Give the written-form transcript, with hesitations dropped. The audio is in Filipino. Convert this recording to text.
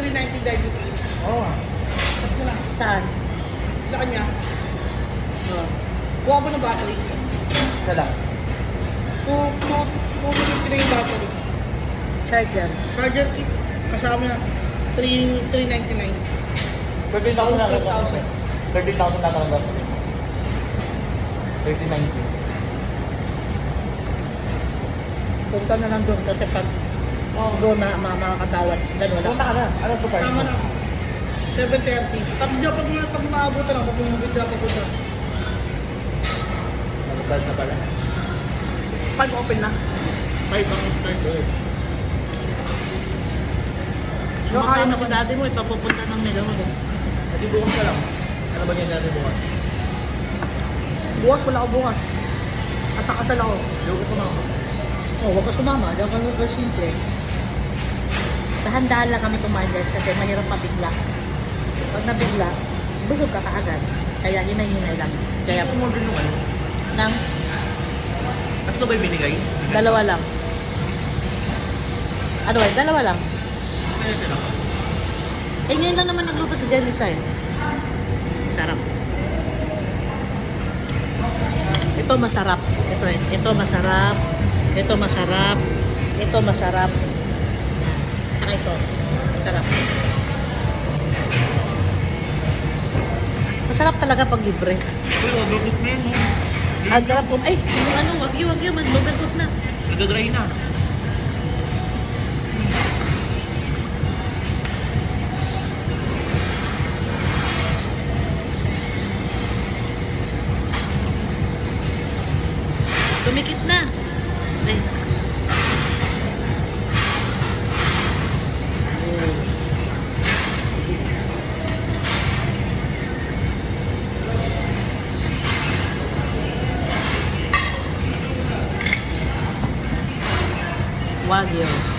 390 diving case. Oo. Sabi ko lang. Saan? Sa kanya, Oh. kuha mo ng battery. Isa lang. 250 na yung battery. Charger. Charger kit, kasama na 399. 13,000 na lang. 12,000. 13,000 na lang. 13,90. Punta na lang doon kasi pag Oo. doon na makakatawad. Ganun lang. Punta ka na. Ano to Kasama na. 730. Pag maabutan ako, pag bumibigla ako punta. Nagpad na pala. 5 open na. 5 ang start. Sumakay na ko dati mo, ipapupunta ng Nilawag. Hindi bukas ka lang. Ano ba niya natin bukas? Bukas, wala ako bukas. Kasal ako. Hindi ko kumama. Oh, huwag ka sumama. Diyan ka lugar simple. Dahan-dahan lang kami kumain guys kasi mahirap pabigla. Pag nabigla, busog ka kaagad. Kaya hinay-hinay lang. Kaya Kaya umorder nung ano? nang Tatlo ba yung binigay? dalawa lang. Ano ba? Dalawa lang. Kaya ito lang. Eh, ngayon lang naman nagluto si Jenisa eh. Sarap. Ito masarap. Ito masarap. Ito masarap. Ito masarap. Saka ito. Masarap. Masarap talaga pag libre. Uy, overcook na yun, no? Ang sarap po. Ay, yung ano, wag yun. Mag-overcook na. Nagdadry na. Tumikit na. Ay. Wagyu.